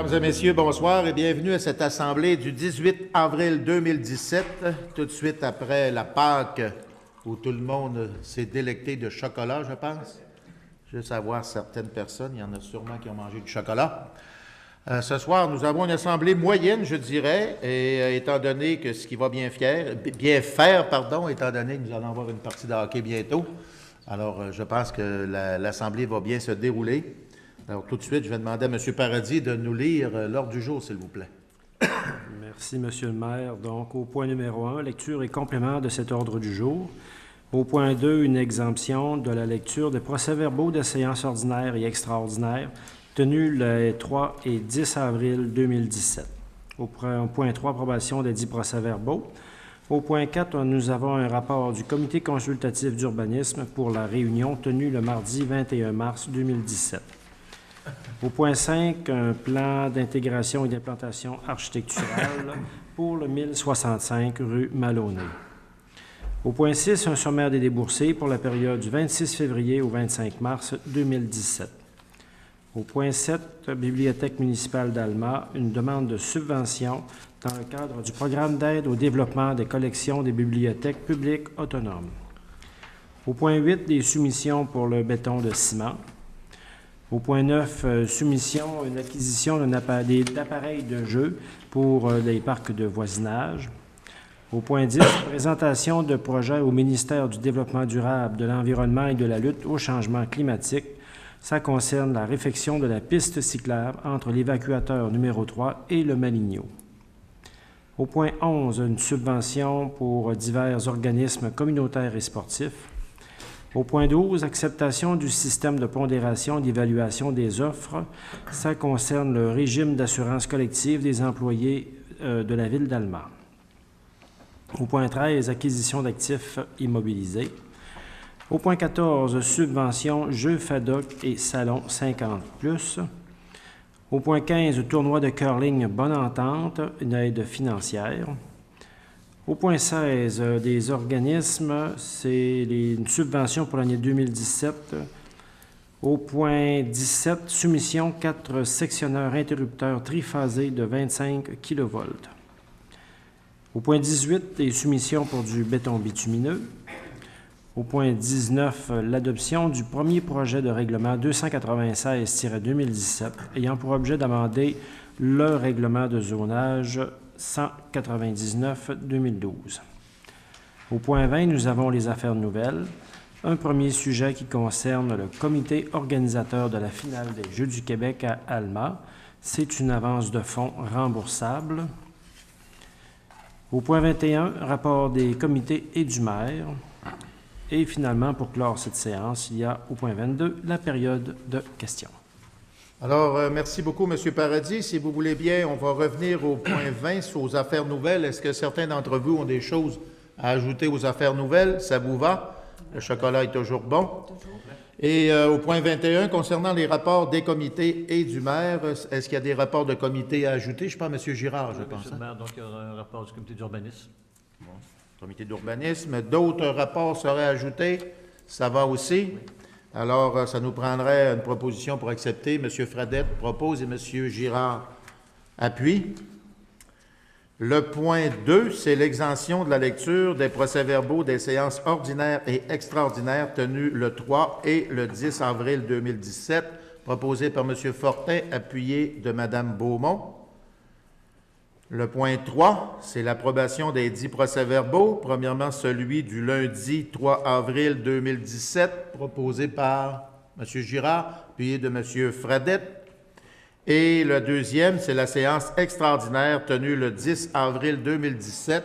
Mesdames et messieurs, bonsoir et bienvenue à cette assemblée du 18 avril 2017, tout de suite après la Pâque, où tout le monde s'est délecté de chocolat, je pense. Juste à voir certaines personnes, il y en a sûrement qui ont mangé du chocolat. Ce soir, nous avons une assemblée moyenne, je dirais, et étant donné que ce qui va bien faire, étant donné que nous allons avoir une partie de hockey bientôt, alors je pense que l'assemblée va bien se dérouler. Alors, tout de suite, je vais demander à M. Paradis de nous lire l'ordre du jour, s'il vous plaît. Merci, M. le maire. Donc, au point numéro 1, lecture et complément de cet ordre du jour. Au point 2, une exemption de la lecture des procès-verbaux de séances ordinaires et extraordinaires tenus les 3 et 10 avril 2017. Au point 3, approbation des 10 procès-verbaux. Au point 4, nous avons un rapport du Comité consultatif d'urbanisme pour la réunion tenue le mardi 21 mars 2017. Au point 5, un plan d'intégration et d'implantation architecturale pour le 1065 rue Maloney. Au point 6, un sommaire des déboursés pour la période du 26 février au 25 mars 2017. Au point 7, Bibliothèque municipale d'Alma, une demande de subvention dans le cadre du programme d'aide au développement des collections des bibliothèques publiques autonomes. Au point 8, des soumissions pour le béton de ciment. Au point 9, soumission, une acquisition d'appareils de jeu pour les parcs de voisinage. Au point 10, présentation de projets au ministère du Développement durable, de l'Environnement et de la lutte au changement climatique. Ça concerne la réfection de la piste cyclable entre l'évacuateur numéro 3 et le Maligno. Au point 11, une subvention pour divers organismes communautaires et sportifs. Au point 12, acceptation du système de pondération et d'évaluation des offres. Ça concerne le régime d'assurance collective des employés de la ville d'Alma. Au point 13, acquisition d'actifs immobilisés. Au point 14, subvention, jeux FADOC et salon 50+. Au point 15, tournoi de curling Bonne Entente, une aide financière. Au point 16, des organismes, c'est une subvention pour l'année 2017. Au point 17, soumission 4 sectionneurs interrupteurs triphasés de 25 kV. Au point 18, des soumissions pour du béton bitumineux. Au point 19, l'adoption du premier projet de règlement 296-2017 ayant pour objet d'amender le règlement de zonage 199-2012. Au point 20, nous avons les affaires nouvelles. Un premier sujet qui concerne le comité organisateur de la finale des Jeux du Québec à Alma. C'est une avance de fonds remboursable. Au point 21, rapport des comités et du maire. Et finalement, pour clore cette séance, il y a au point 22 la période de questions. Alors, merci beaucoup, M. Paradis. Si vous voulez bien, on va revenir au point 20, aux affaires nouvelles. Est-ce que certains d'entre vous ont des choses à ajouter aux affaires nouvelles? Ça vous va? Le chocolat est toujours bon. Et au point 21, concernant les rapports des comités et du maire, est-ce qu'il y a des rapports de comité à ajouter? Je pense M. Girard, je pense. Monsieur le maire, donc il y aura un rapport du comité d'urbanisme. Bon. Comité d'urbanisme. D'autres rapports seraient ajoutés? Ça va aussi? Oui. Alors, ça nous prendrait une proposition pour accepter. M. Fradette propose et M. Girard appuie. Le point 2, c'est l'exemption de la lecture des procès-verbaux des séances ordinaires et extraordinaires tenues le 3 et le 10 avril 2017, proposé par M. Fortin, appuyé de Mme Beaumont. Le point 3, c'est l'approbation des 10 procès-verbaux. Premièrement, celui du lundi 3 avril 2017, proposé par M. Girard, appuyé de M. Fradette. Et le deuxième, c'est la séance extraordinaire tenue le 10 avril 2017,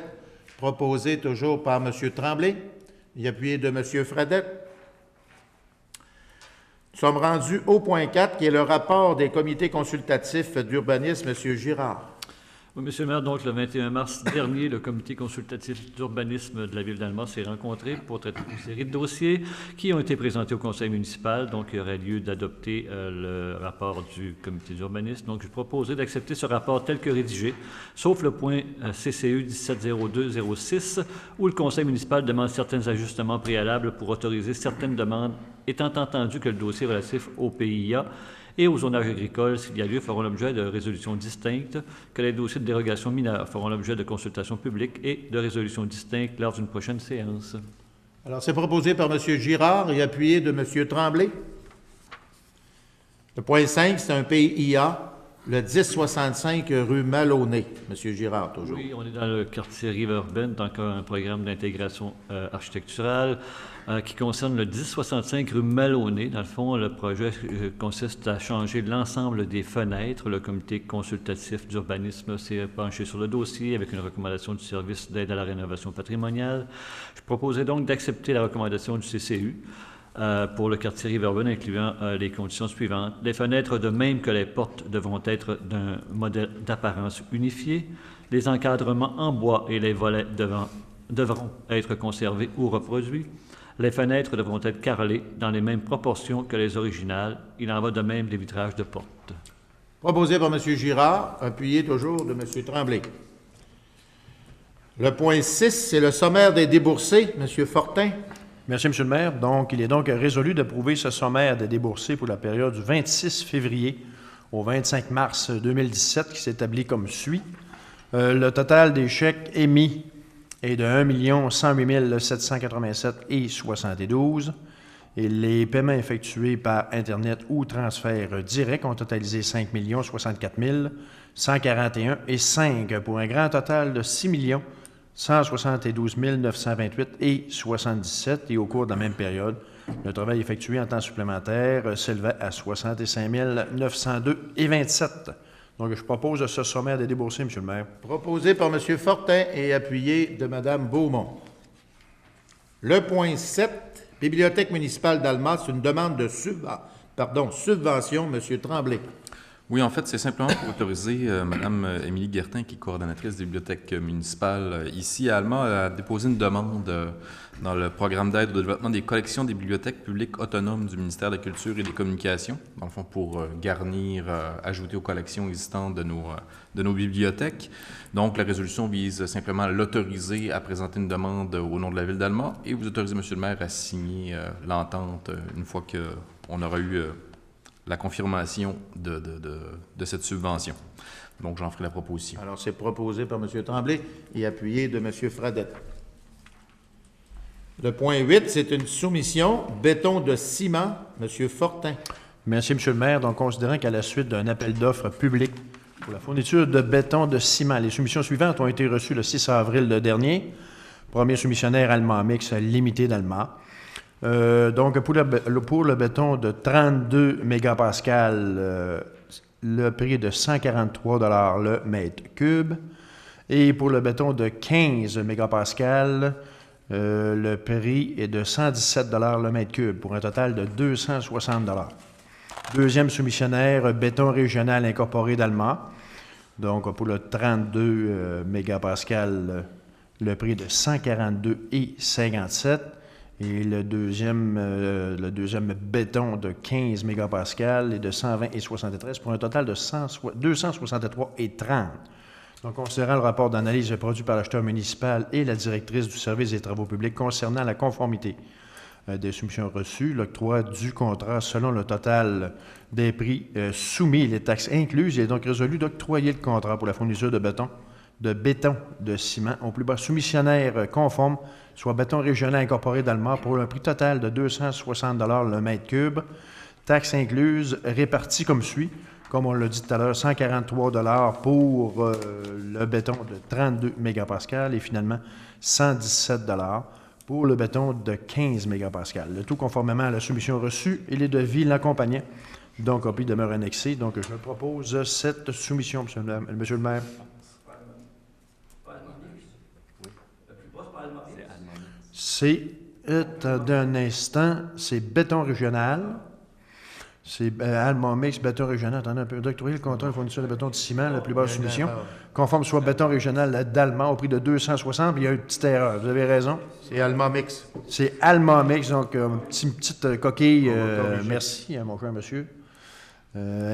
proposée toujours par M. Tremblay, et appuyé de M. Fradette. Nous sommes rendus au point 4, qui est le rapport des comités consultatifs d'urbanisme. M. Girard. Oui, Monsieur le maire, donc le 21 mars dernier, le comité consultatif d'urbanisme de la ville d'Alma s'est rencontré pour traiter une série de dossiers qui ont été présentés au conseil municipal. Donc, il y aurait lieu d'adopter le rapport du comité d'urbanisme. Donc, je proposerai d'accepter ce rapport tel que rédigé, sauf le point CCE 170206, où le conseil municipal demande certains ajustements préalables pour autoriser certaines demandes, étant entendu que le dossier relatif au PIA et au zonage agricole, s'il y a lieu, feront l'objet de résolutions distinctes, que les dossiers de dérogation mineure feront l'objet de consultations publiques et de résolutions distinctes lors d'une prochaine séance. Alors, c'est proposé par M. Girard et appuyé de M. Tremblay. Le point 5, c'est un PIA, le 1065 rue Maloney. M. Girard, toujours. Oui, on est dans le quartier Riverbend, donc un programme d'intégration architecturale qui concerne le 1065 rue Maloney. Dans le fond, le projet consiste à changer l'ensemble des fenêtres. Le comité consultatif d'urbanisme s'est penché sur le dossier avec une recommandation du service d'aide à la rénovation patrimoniale. Je proposais donc d'accepter la recommandation du CCU pour le quartier Riverbend, incluant les conditions suivantes. Les fenêtres, de même que les portes, devront être d'un modèle d'apparence unifié. Les encadrements en bois et les volets devront être conservés ou reproduits. Les fenêtres devront être carrelées dans les mêmes proportions que les originales. Il en va de même des vitrages de porte. Proposé par M. Girard, appuyé toujours de M. Tremblay. Le point 6, c'est le sommaire des déboursés. M. Fortin. Merci, M. le maire. Donc, il est donc résolu d'approuver ce sommaire des déboursés pour la période du 26 février au 25 mars 2017 qui s'établit comme suit. Le total des chèques émis est de 1 108 787,72 et les paiements effectués par Internet ou transfert direct ont totalisé 5 64 141,5 pour un grand total de 6 172 928,77 et au cours de la même période, le travail effectué en temps supplémentaire s'élevait à 65 902,27. Donc, je propose ce sommaire des déboursés, M. le maire. Proposé par M. Fortin et appuyé de Mme Beaumont. Le point 7, Bibliothèque municipale d'Alma, c'est une demande de subvention. M. Tremblay. Oui, en fait, c'est simplement pour autoriser Mme Émilie Guertin, qui est coordonnatrice des bibliothèques municipales ici à Alma, à déposer une demande dans le programme d'aide au développement des collections des bibliothèques publiques autonomes du ministère de la Culture et des Communications, dans le fond pour garnir, ajouter aux collections existantes de nos bibliothèques. Donc, la résolution vise simplement à l'autoriser à présenter une demande au nom de la Ville d'Alma et vous autoriser, M. le maire, à signer l'entente une fois qu'on aura eu la confirmation de cette subvention. Donc, j'en ferai la proposition. Alors, c'est proposé par M. Tremblay et appuyé de M. Fradette. Le point 8, c'est une soumission béton de ciment. M. Fortin. Merci, M. le maire. Donc, considérant qu'à la suite d'un appel d'offres public pour la fourniture de béton de ciment, les soumissions suivantes ont été reçues le 6 avril dernier. Premier soumissionnaire Alma Mix Limité d'Alma. Donc, pour le béton de 32 mégapascales, le prix est de 143 le mètre cube. Et pour le béton de 15 mégapascales, le prix est de 117 le mètre cube, pour un total de 260 Deuxième soumissionnaire, béton régional incorporé d'Alma. Donc, pour le 32 mégapascales, le prix est de 142,57 et le deuxième béton de 15 mégapascales est de 120,73 pour un total de 263,30. Donc, considérant le rapport d'analyse produit par l'acheteur municipal et la directrice du service des travaux publics concernant la conformité des soumissions reçues, l'octroi du contrat selon le total des prix soumis et les taxes incluses, il est donc résolu d'octroyer le contrat pour la fourniture de béton de ciment au plus bas soumissionnaire conforme, soit béton régional incorporé d'Alma, pour un prix total de 260 le mètre cube, taxes incluses, réparties comme suit. Comme on l'a dit tout à l'heure, 143 pour le béton de 32 mégapascales et finalement 117 pour le béton de 15 mégapascales. Le tout conformément à la soumission reçue et les devis l'accompagnant. Donc, copie demeure annexée. Donc, je propose cette soumission, monsieur le maire. C'est, d'un instant, c'est béton régional. C'est Alma Mix, béton régional. Attendez un peu. D'octroyer le contrat de fourniture de béton de ciment, la plus basse soumission. Conforme soit béton régional d'Alma au prix de 260. Puis il y a une petite erreur. Vous avez raison. C'est Alma Mix. C'est Alma Mix. Donc, une petite coquille. Merci, mon cher monsieur.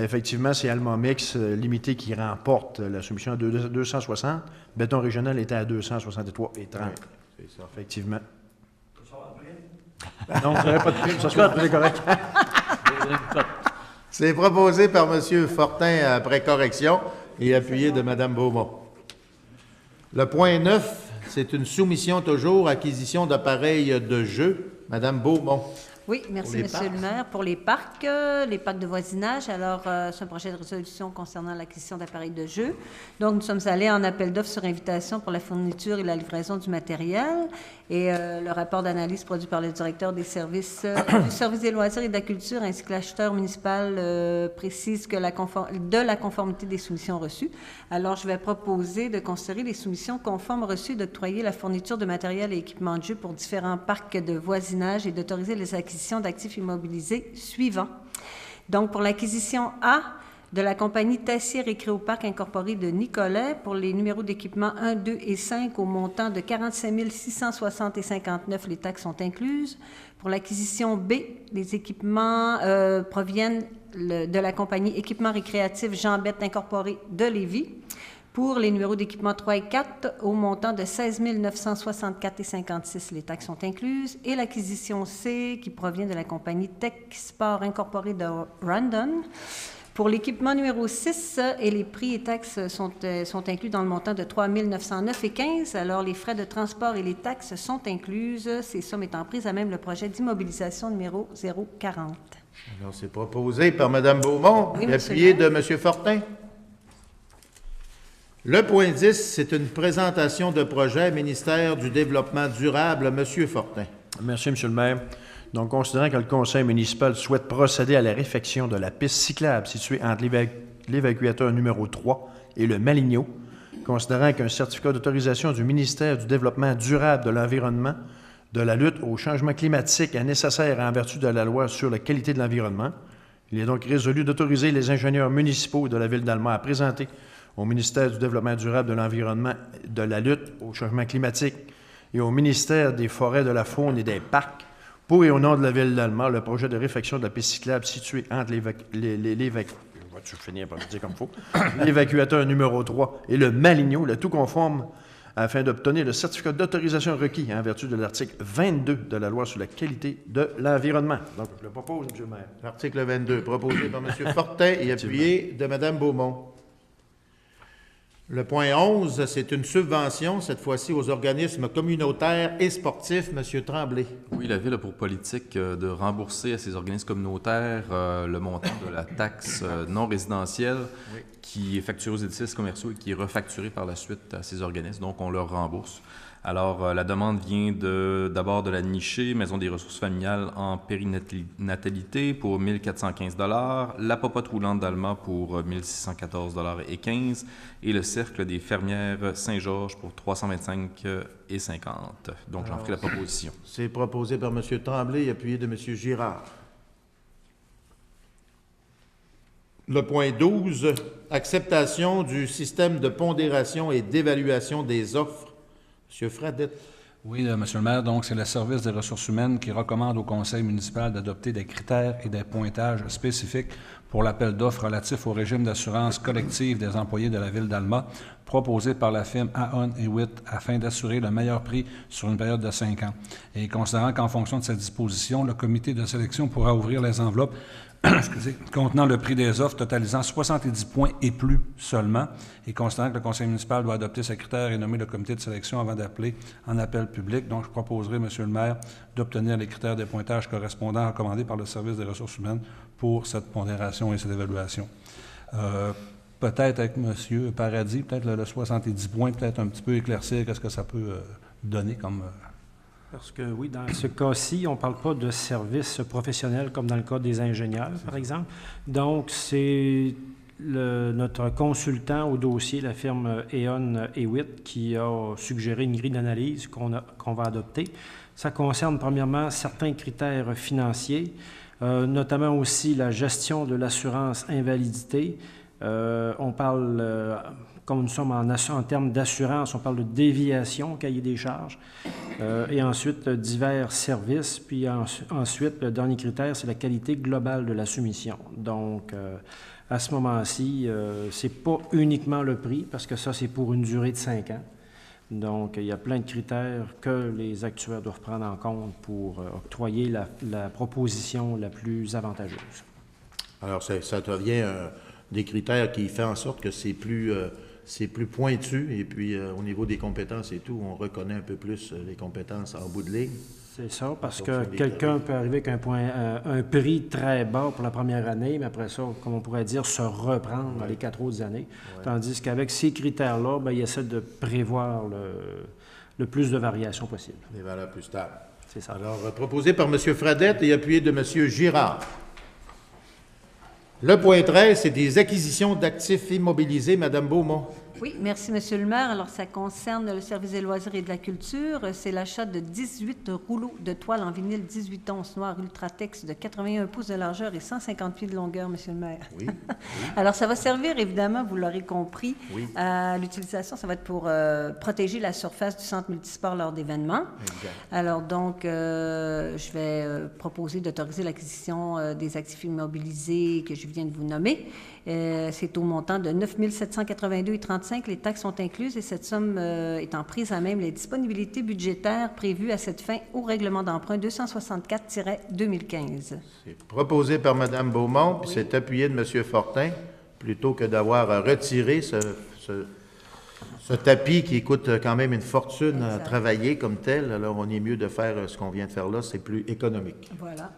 Effectivement, c'est Alma Mix Limité qui remporte la soumission à 260. Béton régional était à 263,30. C'est ça. Effectivement. Non, vous n'avez pas de prime. Ça soit correct. C'est proposé par M. Fortin après correction et appuyé de Mme Beaumont. Le point 9, c'est une soumission toujours, acquisition d'appareils de jeu. Mme Beaumont. Oui, merci, Monsieur le maire. Pour les parcs de voisinage, alors c'est un projet de résolution concernant l'acquisition d'appareils de jeu. Donc, nous sommes allés en appel d'offres sur invitation pour la fourniture et la livraison du matériel. Et le rapport d'analyse produit par le directeur des services du service des loisirs et de la culture ainsi que l'acheteur municipal précise que de la conformité des soumissions reçues. Alors, je vais proposer de considérer les soumissions conformes reçues, d'octroyer la fourniture de matériel et équipements de jeu pour différents parcs de voisinage et d'autoriser les acquisitions d'actifs immobilisés suivants. Donc, pour l'acquisition A de la compagnie Tessier Récréoparc Incorporé de Nicolet pour les numéros d'équipement 1, 2 et 5 au montant de 45 660,59 $, les taxes sont incluses. Pour l'acquisition B, les équipements proviennent de la compagnie Équipement récréatif Jean-Bette Incorporé de Lévis. Pour les numéros d'équipement 3 et 4, au montant de 16 964,56 $, les taxes sont incluses. Et l'acquisition C, qui provient de la compagnie Tech Sport Incorporé de Randon. Pour l'équipement numéro 6, et les prix et taxes sont inclus dans le montant de 3 909,15 $. Alors, les frais de transport et les taxes sont incluses, ces sommes étant prises à même le projet d'immobilisation numéro 040. Alors, c'est proposé par Mme Beaumont et appuyé de M. Fortin. Le point 10, c'est une présentation de projet ministère du Développement durable. M. Fortin. Merci, M. le maire. Donc, considérant que le conseil municipal souhaite procéder à la réfection de la piste cyclable située entre l'évacuateur numéro 3 et le Maligno, considérant qu'un certificat d'autorisation du ministère du Développement durable de l'environnement, de la lutte au changement climatique est nécessaire en vertu de la loi sur la qualité de l'environnement, il est donc résolu d'autoriser les ingénieurs municipaux de la Ville d'Alma à présenter au ministère du Développement durable de l'environnement, de la lutte au changement climatique et au ministère des Forêts, de la Faune et des Parcs, pour et au nom de la Ville d'Alma, le projet de réfection de la piste cyclable située entre l'évacuateur numéro 3 et le Maligno, le tout conforme, afin d'obtenir le certificat d'autorisation requis en vertu de l'article 22 de la loi sur la qualité de l'environnement. Donc, je le propose, M. le maire. L'article 22, proposé par M. Fortin et appuyé de Mme Beaumont. Le point 11, c'est une subvention, cette fois-ci aux organismes communautaires et sportifs. M. Tremblay. Oui, la Ville a pour politique de rembourser à ces organismes communautaires le montant de la taxe non résidentielle qui est facturée aux édifices commerciaux et qui est refacturée par la suite à ces organismes. Donc, on leur rembourse. Alors, la demande vient d'abord de la Nichée, Maison des ressources familiales en périnatalité pour 1 415 $, la Popote roulante d'Alma pour 1 614,15 $ et le Cercle des fermières Saint-Georges pour 325,50 $. Donc, j'en ferai la proposition. C'est proposé par M. Tremblay et appuyé de M. Girard. Le point 12, acceptation du système de pondération et d'évaluation des offres. M. Fradette. Oui, Monsieur le maire, donc c'est le service des ressources humaines qui recommande au conseil municipal d'adopter des critères et des pointages spécifiques pour l'appel d'offres relatif au régime d'assurance collective des employés de la Ville d'Alma, proposé par la firme Ahon & Witt afin d'assurer le meilleur prix sur une période de 5 ans. Et considérant qu'en fonction de cette disposition, le comité de sélection pourra ouvrir les enveloppes contenant le prix des offres totalisant 70 points et plus seulement, et considérant que le conseil municipal doit adopter ces critères et nommer le comité de sélection avant d'appeler en appel public. Donc, je proposerai, Monsieur le maire, d'obtenir les critères des pointages correspondants recommandés par le service des ressources humaines pour cette pondération et cette évaluation. Peut-être avec M. Paradis, peut-être le 70 points, peut-être un petit peu éclaircir qu'est-ce que ça peut donner comme... Parce que oui, dans ce cas-ci, on ne parle pas de services professionnels comme dans le cas des ingénieurs, par exemple. Donc, c'est notre consultant au dossier, la firme Ahon & Witt, qui a suggéré une grille d'analyse qu'on va adopter. Ça concerne premièrement certains critères financiers, notamment aussi la gestion de l'assurance invalidité. On parle... Comme nous sommes en termes d'assurance, on parle de déviation, cahier des charges, et ensuite divers services, puis ensuite, le dernier critère, c'est la qualité globale de la soumission. Donc, à ce moment-ci, c'est pas uniquement le prix, parce que ça, c'est pour une durée de 5 ans. Donc, il y a plein de critères que les actuaires doivent prendre en compte pour octroyer la proposition la plus avantageuse. Alors, ça devient des critères qui font en sorte que c'est plus pointu. Et puis, au niveau des compétences et tout, on reconnaît un peu plus les compétences en bout de ligne. C'est ça, parce En que fonction des quelqu'un peut arriver avec un prix très bas pour la première année, mais après ça, comme on pourrait dire, se reprendre dans les 4 autres années. Ouais. Tandis qu'avec ces critères-là, ben, il essaie de prévoir le plus de variations possible. Des valeurs plus stables. C'est ça. Alors, proposé par M. Fradette et appuyé de M. Girard. Le point 13, c'est des acquisitions d'actifs immobilisés. Mme Beaumont. Oui, merci, Monsieur le maire. Alors, ça concerne le service des loisirs et de la culture. C'est l'achat de 18 rouleaux de toile en vinyle 18 onces noir Ultratex de 81 pouces de largeur et 150 pieds de longueur, Monsieur le maire. Oui. Alors, ça va servir, évidemment, vous l'aurez compris, Oui. à l'utilisation. Ça va être pour protéger la surface du centre multisport lors d'événements. Exact. Alors, donc, je vais proposer d'autoriser l'acquisition des actifs immobilisés que je viens de vous nommer. C'est au montant de 9 782,35 $. Les taxes sont incluses et cette somme étant prise à même les disponibilités budgétaires prévues à cette fin au règlement d'emprunt 264-2015. C'est proposé par Mme Beaumont, puis c'est appuyé de M. Fortin, plutôt que d'avoir retiré ce tapis qui coûte quand même une fortune à Exact. travailler comme tel. Alors, on est mieux de faire ce qu'on vient de faire là, c'est plus économique. Voilà.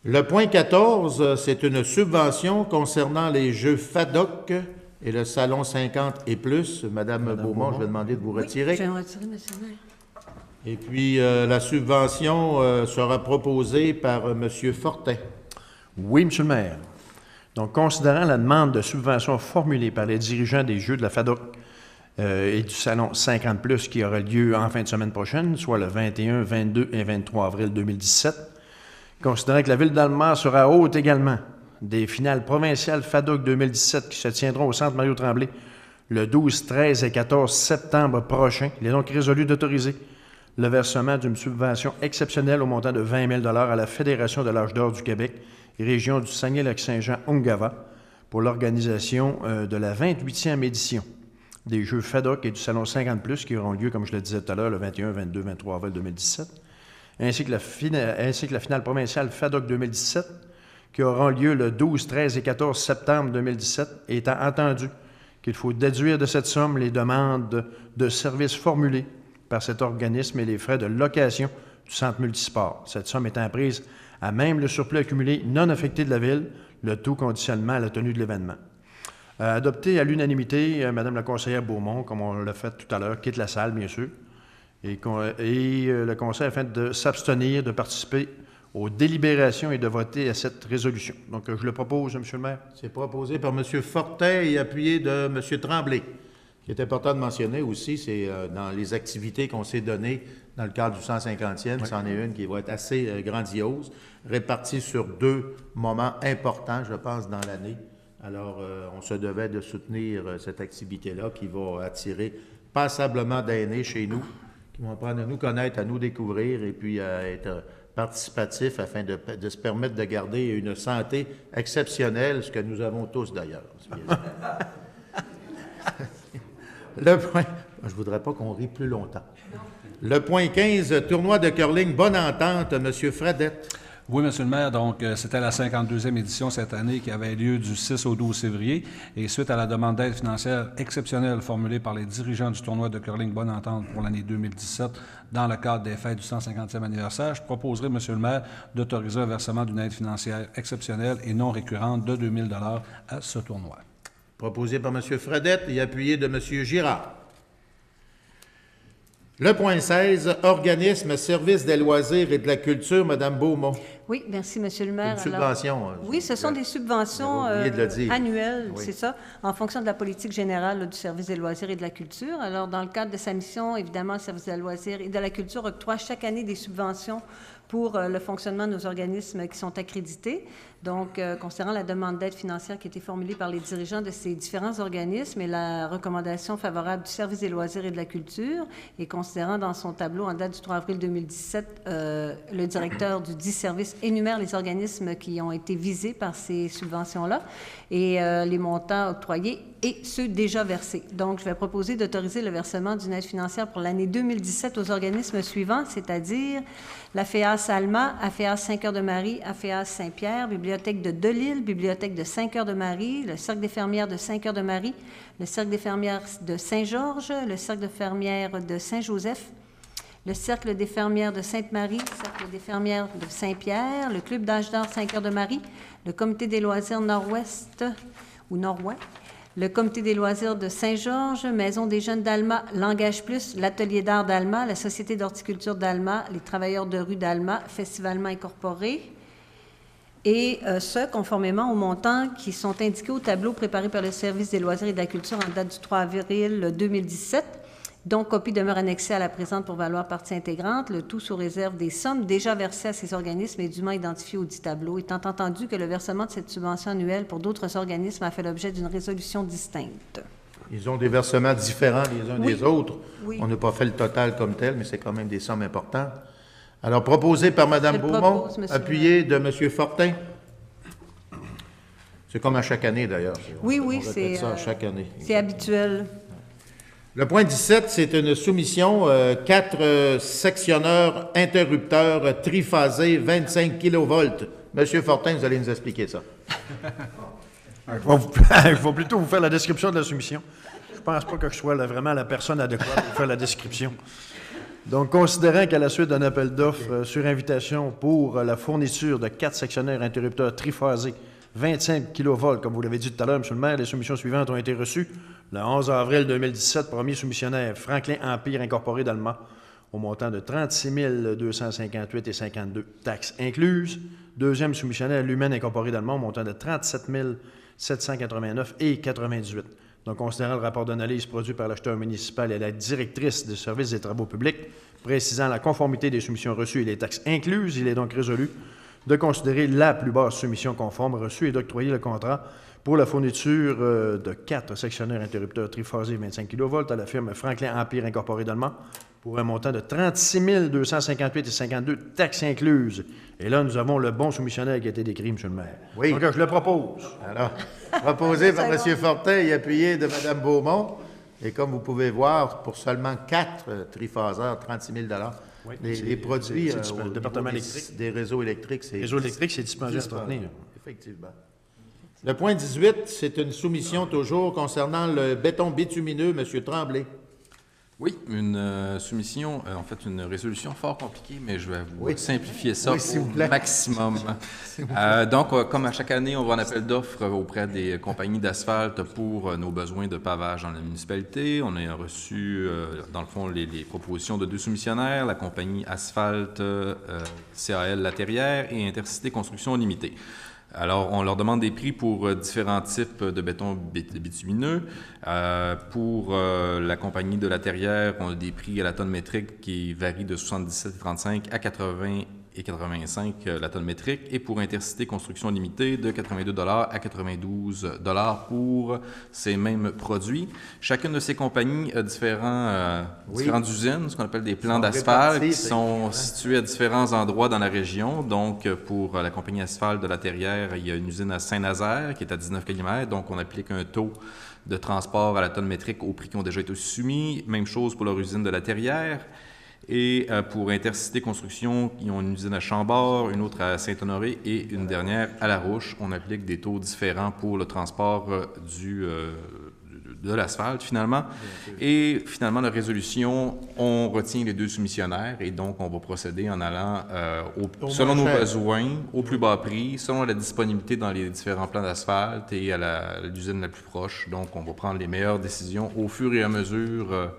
Le point 14, c'est une subvention concernant les jeux FADOC et le Salon 50 et plus. Madame Beaumont, je vais demander de vous retirer. Oui, je vais me retirer, Monsieur le maire. Et puis, la subvention sera proposée par M. Fortin. Oui, M. le maire. Donc, considérant la demande de subvention formulée par les dirigeants des Jeux de la FADOC et du Salon 50+, qui aura lieu en fin de semaine prochaine, soit le 21, 22 et 23 avril 2017, considérant que la Ville d'Alma sera hôte également des finales provinciales FADOC 2017 qui se tiendront au Centre Mario-Tremblay le 12, 13 et 14 septembre prochain, il est donc résolu d'autoriser le versement d'une subvention exceptionnelle au montant de 20 000 $ à la Fédération de l'Âge d'or du Québec et région du Saguenay-Lac-Saint-Jean-Ongava pour l'organisation de la 28e édition des Jeux FADOC et du Salon 50+, qui auront lieu, comme je le disais tout à l'heure, le 21, 22, 23 avril 2017, ainsi que la finale provinciale FADOC 2017, qui auront lieu le 12, 13 et 14 septembre 2017, étant entendu qu'il faut déduire de cette somme les demandes de services formulées par cet organisme et les frais de location du centre multisport. Cette somme étant prise à même le surplus accumulé non affecté de la Ville, le tout conditionnement à la tenue de l'événement. Adopté à l'unanimité, Mme la conseillère Beaumont, comme on l'a fait tout à l'heure, quitte la salle, bien sûr, et le Conseil afin de s'abstenir de participer aux délibérations et de voter à cette résolution. Donc, je le propose, M. le maire. C'est proposé par M. Fortin et appuyé de M. Tremblay. Ce qui est important de mentionner aussi, c'est dans les activités qu'on s'est données dans le cadre du 150e, c'en est une qui va être assez grandiose, répartie sur 2 moments importants, je pense, dans l'année. Alors, on se devait de soutenir cette activité-là qui va attirer passablement d'aînés chez nous, qui vont apprendre à nous connaître, à nous découvrir et puis à être participatifs afin de se permettre de garder une santé exceptionnelle, ce que nous avons tous d'ailleurs. Le point... Je ne voudrais pas qu'on rie plus longtemps. Le point 15, tournoi de curling Bonne Entente, M. Fradette. Oui, M. le maire. Donc, c'était la 52e édition cette année qui avait lieu du 6 au 12 février. Et suite à la demande d'aide financière exceptionnelle formulée par les dirigeants du tournoi de curling Bonne Entente pour l'année 2017 dans le cadre des fêtes du 150e anniversaire, je proposerai, M. le maire, d'autoriser un versement d'une aide financière exceptionnelle et non récurrente de 2 000 $ à ce tournoi. Proposé par M. Fradette et appuyé de M. Girard. Le point 16, organisme, service des loisirs et de la culture, Mme Beaumont. Oui, merci, Monsieur le maire. Une subvention. Oui, ce sont des subventions j'avais oublié de le dire. annuelles, Oui. c'est ça, en fonction de la politique générale là, du service des loisirs et de la culture. Alors, dans le cadre de sa mission, évidemment, le service des loisirs et de la culture octroie chaque année des subventions pour le fonctionnement de nos organismes qui sont accrédités. Donc, concernant la demande d'aide financière qui a été formulée par les dirigeants de ces différents organismes et la recommandation favorable du service des loisirs et de la culture, et considérant dans son tableau en date du 3 avril 2017, le directeur du dit service énumère les organismes qui ont été visés par ces subventions-là et les montants octroyés et ceux déjà versés. Donc, je vais proposer d'autoriser le versement d'une aide financière pour l'année 2017 aux organismes suivants, c'est-à-dire la FEAS Alma, AFEAS Saint-Cœur-de-Marie, AFEAS Saint-Pierre, Bibliothèque de Delisle, Bibliothèque de Saint-Cœur-de-Marie, le Cercle des fermières de Saint-Cœur-de-Marie, le Cercle des fermières de Saint-Georges, le Cercle de fermières de Saint-Joseph, le Cercle des fermières de Sainte-Marie, le Cercle des fermières de Saint-Pierre, le Club d'âge d'or Saint-Cœur-de-Marie, le Comité des loisirs Nord-Ouest ou Nord-Ouest, le Comité des loisirs de Saint-Georges, Maison des jeunes d'Alma, Langage Plus, l'Atelier d'art d'Alma, la Société d'horticulture d'Alma, les travailleurs de rue d'Alma, Festivalement incorporé, et ce, conformément aux montants qui sont indiqués au tableau préparé par le Service des loisirs et de la culture en date du 3 avril 2017. Donc, copie demeure annexée à la présente pour valoir partie intégrante, le tout sous réserve des sommes déjà versées à ces organismes et dûment identifiées au dit tableau, étant entendu que le versement de cette subvention annuelle pour d'autres organismes a fait l'objet d'une résolution distincte. Ils ont des versements différents les uns des autres. Oui. On n'a pas fait le total comme tel, mais c'est quand même des sommes importantes. Alors, proposé par Mme Beaumont, appuyé de M. Fortin. C'est comme à chaque année, d'ailleurs. Oui, On oui, répète c'est ça à chaque année. c'est habituel. Le point 17, c'est une soumission, 4 sectionneurs interrupteurs triphasés 25 kV. Monsieur Fortin, vous allez nous expliquer ça. Je vais plutôt vous faire la description de la soumission. Je ne pense pas que je sois vraiment la personne adéquate pour faire la description. Donc, considérant qu'à la suite d'un appel d'offres sur invitation pour la fourniture de 4 sectionnaires interrupteurs triphasés 25 kV, comme vous l'avez dit tout à l'heure, M. le maire, les soumissions suivantes ont été reçues. Le 11 avril 2017, premier soumissionnaire, Franklin Empire Incorporé d'Alma, au montant de 36 258,52 taxes incluses. Deuxième soumissionnaire, Lumen Incorporé d'Alma, au montant de 37 789,98. Donc, considérant le rapport d'analyse produit par l'acheteur municipal et la directrice du service des travaux publics, précisant la conformité des soumissions reçues et les taxes incluses, il est donc résolu de considérer la plus basse soumission conforme reçue et d'octroyer le contrat pour la fourniture de 4 sectionnaires interrupteurs triphasés 25 kV à la firme Franklin Empire Incorporé d'Allemand pour un montant de 36 258,52 taxes incluses. Et là, nous avons le bon soumissionnaire qui a été décrit, M. le maire. Oui. Donc, je le propose. Alors, proposé par M. Fortin et appuyé de Mme Beaumont. Et comme vous pouvez voir, pour seulement 4 triphaseurs, 36 000 Oui, les produits c'est au le département niveau électrique. des réseaux électriques, c'est... Les réseaux électriques, c'est dispendieux à entretenir. Effectivement. Le point 18, c'est une soumission toujours concernant le béton bitumineux, M. Tremblay. Oui, une soumission, en fait, une résolution fort compliquée, mais je vais vous simplifier ça Oui, s'il vous au plaît. maximum. Donc, comme à chaque année, on va en appel d'offres auprès des compagnies d'asphalte pour nos besoins de pavage dans la municipalité. On a reçu, dans le fond, les propositions de 2 soumissionnaires, la compagnie Asphalte, CAL La Terrière et Intercité Construction Limitée. Alors, on leur demande des prix pour différents types de béton bitumineux. Pour la compagnie de La Terrière, on a des prix à la tonne métrique qui varient de 77,35 à 80,85 la tonne métrique. Et pour Intercité Construction Limitée, de 82 à 92 pour ces mêmes produits. Chacune de ces compagnies a différentes usines, ce qu'on appelle des plans d'asphalte, qui sont situés à différents endroits dans la région. Donc, pour la compagnie Asphalte de La Terrière, il y a une usine à Saint-Nazaire qui est à 19 km. Donc, on applique un taux de transport à la tonne métrique aux prix qui ont déjà été soumis. Même chose pour leur usine de La Terrière. Et pour Intercité Construction, ils ont une usine à Chambord, une autre à Saint-Honoré et une dernière à La Rouche. On applique des taux différents pour le transport de l'asphalte, finalement. Et finalement, la résolution, on retient les 2 soumissionnaires et donc on va procéder en allant, selon nos besoins, au plus bas prix, selon la disponibilité dans les différents plans d'asphalte et à l'usine la plus proche. Donc, on va prendre les meilleures décisions au fur et à mesure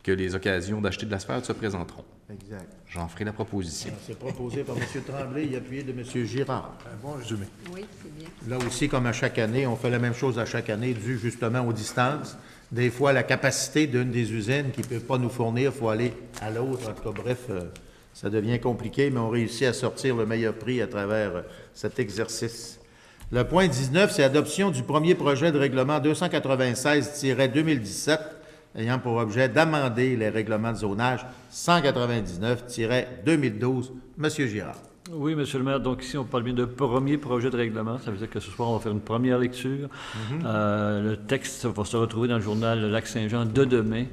que les occasions d'acheter de l'asphalte se présenteront. Exact. J'en ferai la proposition. C'est proposé par M. Tremblay et appuyé de M. Girard. Un bon résumé. Oui, c'est bien. Là aussi, comme à chaque année, on fait la même chose à chaque année, dû justement aux distances. Des fois, la capacité d'une des usines qui ne peut pas nous fournir, il faut aller à l'autre. En tout cas, bref, ça devient compliqué, mais on réussit à sortir le meilleur prix à travers cet exercice. Le point 19, c'est l'adoption du premier projet de règlement 296-2017 ayant pour objet d'amender les règlements de zonage 199-2012. Monsieur Girard. Oui, Monsieur le maire. Donc ici, on parle bien de premier projet de règlement. Ça veut dire que ce soir, on va faire une première lecture. Le texte va se retrouver dans le journal Lac-Saint-Jean de demain.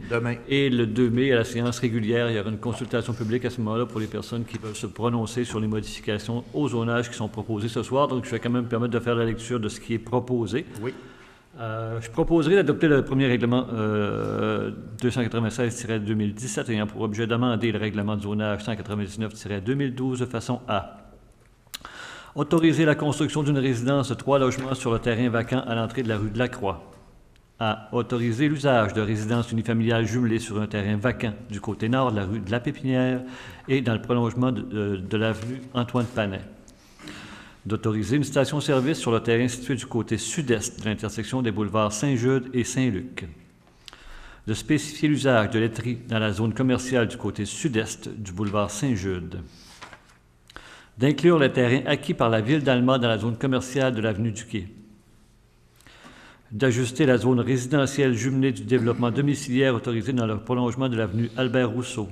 Et le 2 mai, à la séance régulière, il y aura une consultation publique à ce moment-là pour les personnes qui veulent se prononcer sur les modifications au zonage qui sont proposées ce soir. Donc, je vais quand même permettre de faire la lecture de ce qui est proposé. Oui. Je proposerai d'adopter le premier règlement 296-2017 ayant pour objet d'amender le règlement de zonage 199-2012 de façon à autoriser la construction d'une résidence de 3 logements sur le terrain vacant à l'entrée de la rue de la Croix, à autoriser l'usage de résidences unifamiliales jumelées sur un terrain vacant du côté nord de la rue de la Pépinière et dans le prolongement de l'avenue Antoine Panet, d'autoriser une station-service sur le terrain situé du côté sud-est de l'intersection des boulevards Saint-Jude et Saint-Luc, de spécifier l'usage de laiterie dans la zone commerciale du côté sud-est du boulevard Saint-Jude, d'inclure les terrains acquis par la Ville d'Alma dans la zone commerciale de l'avenue du Quai, d'ajuster la zone résidentielle jumelée du développement domiciliaire autorisé dans le prolongement de l'avenue Albert-Rousseau,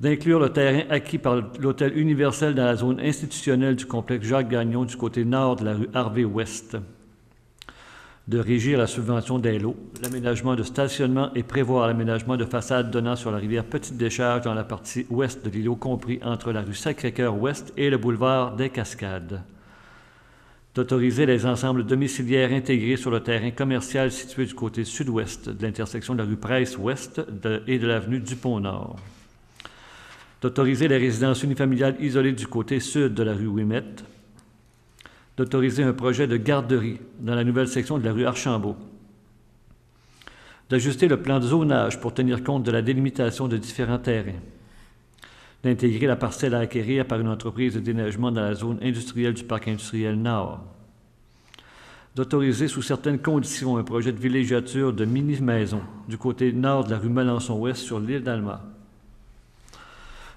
d'inclure le terrain acquis par l'Hôtel Universel dans la zone institutionnelle du complexe Jacques-Gagnon du côté nord de la rue Harvey-Ouest, de régir la subvention des lots, l'aménagement de stationnement et prévoir l'aménagement de façades donnant sur la rivière Petite-Décharge dans la partie ouest de l'îlot compris entre la rue Sacré-Cœur-Ouest et le boulevard des Cascades, d'autoriser les ensembles domiciliaires intégrés sur le terrain commercial situé du côté sud-ouest de l'intersection de la rue Price-Ouest et de l'avenue Dupont-Nord, d'autoriser les résidences unifamiliales isolées du côté sud de la rue Ouimet, d'autoriser un projet de garderie dans la nouvelle section de la rue Archambault, d'ajuster le plan de zonage pour tenir compte de la délimitation de différents terrains, d'intégrer la parcelle à acquérir par une entreprise de déneigement dans la zone industrielle du parc industriel Nord, d'autoriser sous certaines conditions un projet de villégiature de mini-maisons du côté nord de la rue Melançon-Ouest sur l'île d'Alma,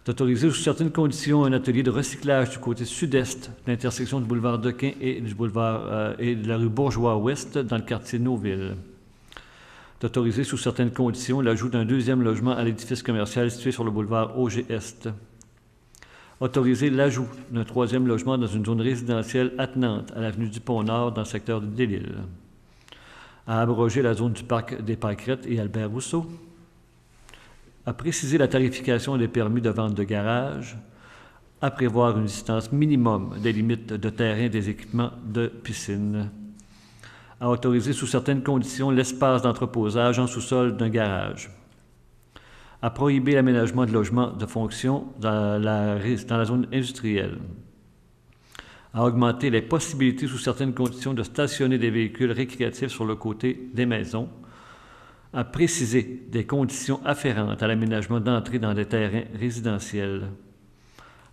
d'autoriser sous certaines conditions un atelier de recyclage du côté sud-est de l'intersection du boulevard Dequin et du boulevard et de la rue Bourgeois-Ouest dans le quartier Nauville, d'autoriser sous certaines conditions l'ajout d'un 2e logement à l'édifice commercial situé sur le boulevard Auger-Est, autoriser l'ajout d'un 3e logement dans une zone résidentielle attenante à l'avenue du Pont-Nord dans le secteur de Delisle, à abroger la zone du parc des Pâquerettes et Albert-Rousseau, à préciser la tarification des permis de vente de garage, à prévoir une distance minimum des limites de terrain des équipements de piscine, à autoriser sous certaines conditions l'espace d'entreposage en sous-sol d'un garage, à prohiber l'aménagement de logements de fonction dans la zone industrielle, à augmenter les possibilités sous certaines conditions de stationner des véhicules récréatifs sur le côté des maisons, à préciser des conditions afférentes à l'aménagement d'entrée dans des terrains résidentiels,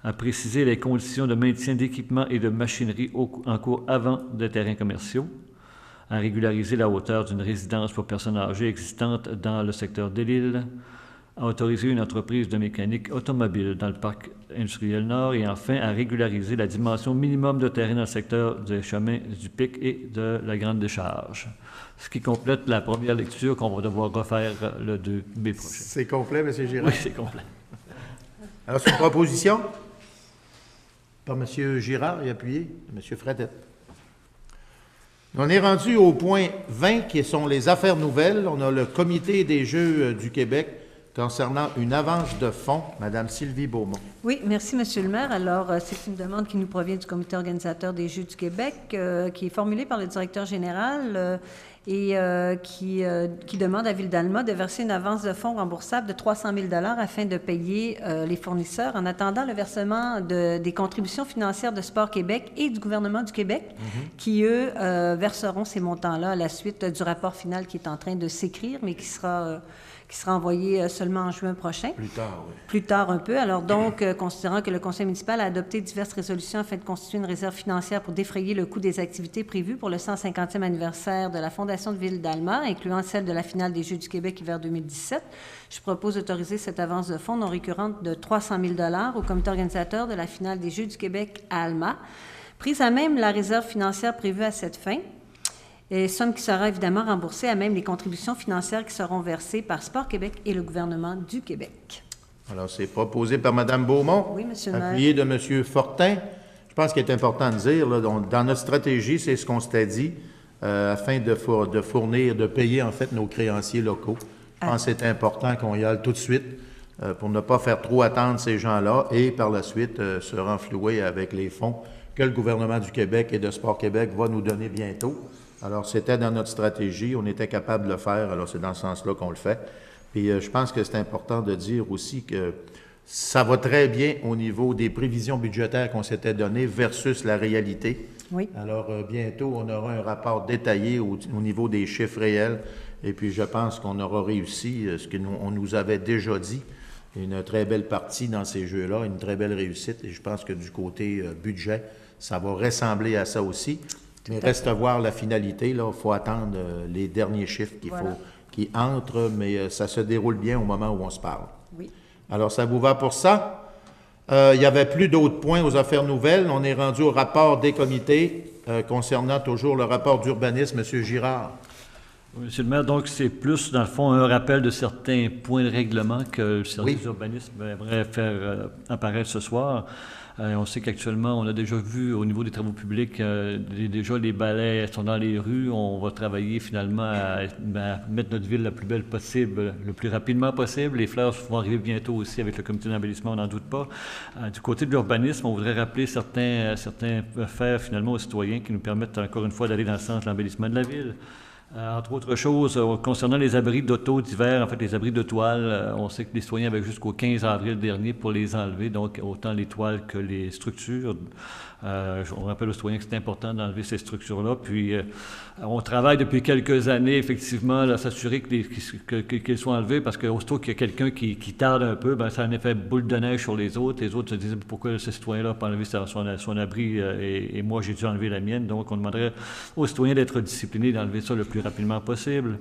à préciser les conditions de maintien d'équipements et de machinerie en cours avant des terrains commerciaux, à régulariser la hauteur d'une résidence pour personnes âgées existante dans le secteur de l'île, à autoriser une entreprise de mécanique automobile dans le parc industriel Nord et enfin à régulariser la dimension minimum de terrain dans le secteur des chemins du Pic et de la Grande Décharge. Ce qui complète la première lecture qu'on va devoir refaire le 2 mai prochain. C'est complet, M. Girard? Oui, c'est complet. Alors, c'est une proposition par M. Girard et appuyé M. Fradette. On est rendu au point 20, qui sont les affaires nouvelles. On a le Comité des Jeux du Québec concernant une avance de fonds. Madame Sylvie Beaumont. Oui, merci, Monsieur le maire. Alors, c'est une demande qui nous provient du Comité organisateur des Jeux du Québec, qui est formulée par le directeur général et qui demande à Ville d'Alma de verser une avance de fonds remboursable de 300 000 $ afin de payer les fournisseurs en attendant le versement des contributions financières de Sport Québec et du gouvernement du Québec, qui, eux, verseront ces montants-là à la suite du rapport final qui est en train de s'écrire, mais qui sera envoyé seulement en juin prochain. Plus tard, oui. Plus tard un peu. Alors donc, considérant que le Conseil municipal a adopté diverses résolutions afin de constituer une réserve financière pour défrayer le coût des activités prévues pour le 150e anniversaire de la Fondation de Ville d'Alma, incluant celle de la finale des Jeux du Québec hiver 2017, je propose d'autoriser cette avance de fonds non récurrente de 300 000 $ au comité organisateur de la finale des Jeux du Québec à Alma, prise à même la réserve financière prévue à cette fin, et somme qui sera évidemment remboursée à même les contributions financières qui seront versées par Sport Québec et le gouvernement du Québec. Alors, c'est proposé par Mme Beaumont. Oui, Monsieur le maire. Appuyé de M. Fortin. Je pense qu'il est important de dire, là, dans notre stratégie, c'est ce qu'on s'était dit, afin de fournir, de payer, en fait, nos créanciers locaux. Je pense que c'est important qu'on y aille tout de suite pour ne pas faire trop attendre ces gens-là et, par la suite, se renflouer avec les fonds que le gouvernement du Québec et de Sport Québec va nous donner bientôt. Alors, c'était dans notre stratégie, on était capable de le faire, alors c'est dans ce sens-là qu'on le fait. Puis, je pense que c'est important de dire aussi que ça va très bien au niveau des prévisions budgétaires qu'on s'était données versus la réalité. Oui. Alors, bientôt, on aura un rapport détaillé au niveau des chiffres réels. Et puis, je pense qu'on aura réussi ce qu'on nous avait déjà dit. Une très belle partie dans ces jeux-là, une très belle réussite. Et je pense que du côté budget, ça va ressembler à ça aussi. Mais reste à voir la finalité. Il faut attendre les derniers chiffres qui entrent, mais ça se déroule bien au moment où on se parle. Oui. Alors, ça vous va pour ça? Il n'y avait plus d'autres points aux affaires nouvelles. On est rendu au rapport des comités concernant toujours le rapport d'urbanisme. M. Girard. Oui, Monsieur le maire, donc c'est plus, dans le fond, un rappel de certains points de règlement que le service d'urbanisme aimerait faire apparaître ce soir. On sait qu'actuellement, on a déjà vu au niveau des travaux publics, déjà les balais sont dans les rues. On va travailler finalement à mettre notre ville la plus belle possible, le plus rapidement possible. Les fleurs vont arriver bientôt aussi avec le comité d'embellissement, on n'en doute pas. Du côté de l'urbanisme, on voudrait rappeler certains faits finalement aux citoyens qui nous permettent encore une fois d'aller dans le sens de l'embellissement de la ville. Entre autres choses, concernant les abris d'auto d'hiver, en fait les abris de toile, on sait que les citoyens avaient jusqu'au 15 avril dernier pour les enlever, donc autant les toiles que les structures. On rappelle aux citoyens que c'est important d'enlever ces structures-là. Puis, on travaille depuis quelques années, effectivement, à s'assurer qu'ils soient enlevés, parce qu'aussitôt qu'il y a quelqu'un qui tarde un peu, ça a un effet boule de neige sur les autres. Les autres se disent pourquoi ce citoyen-là n'a pas enlevé son abri et moi j'ai dû enlever la mienne. Donc, on demanderait aux citoyens d'être disciplinés, d'enlever ça le plus rapidement possible.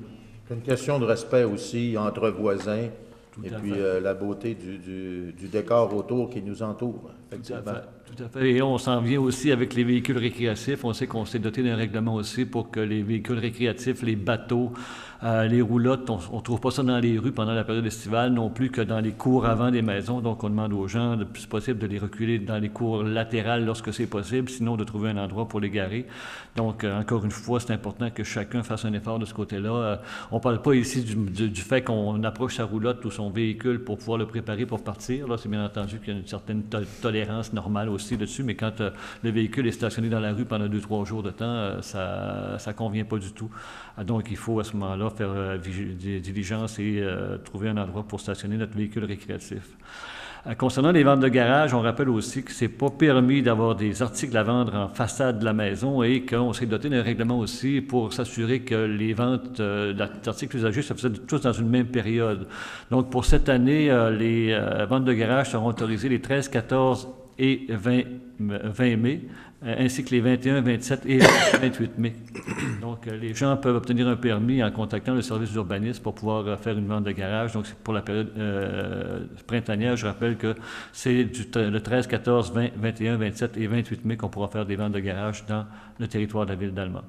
C'est une question de respect aussi entre voisins et puis la beauté du décor autour qui nous entoure. Tout à fait. Et on s'en vient aussi avec les véhicules récréatifs. On sait qu'on s'est doté d'un règlement aussi pour que les véhicules récréatifs, les bateaux, les roulottes, on ne trouve pas ça dans les rues pendant la période estivale, non plus que dans les cours avant des maisons. Donc, on demande aux gens, le plus possible, de les reculer dans les cours latérales lorsque c'est possible, sinon de trouver un endroit pour les garer. Donc, encore une fois, c'est important que chacun fasse un effort de ce côté-là. On ne parle pas ici du fait qu'on approche sa roulotte ou son véhicule pour pouvoir le préparer pour partir. Là, c'est bien entendu qu'il y a une certaine tolérance normale aussi dessus, mais quand le véhicule est stationné dans la rue pendant 2-3 jours de temps, ça ne convient pas du tout. Donc, il faut à ce moment-là faire diligence et trouver un endroit pour stationner notre véhicule récréatif. Concernant les ventes de garage, on rappelle aussi que ce n'est pas permis d'avoir des articles à vendre en façade de la maison et qu'on s'est doté d'un règlement aussi pour s'assurer que les ventes d'articles usagés se faisaient tous dans une même période. Donc, pour cette année, les ventes de garage seront autorisées les 13, 14 et 20 mai, ainsi que les 21, 27 et 28 mai. Donc, les gens peuvent obtenir un permis en contactant le service d'urbanisme pour pouvoir faire une vente de garage. Donc, pour la période printanière, je rappelle que c'est le 13, 14, 20, 21, 27 et 28 mai qu'on pourra faire des ventes de garage dans le territoire de la ville d'Alma.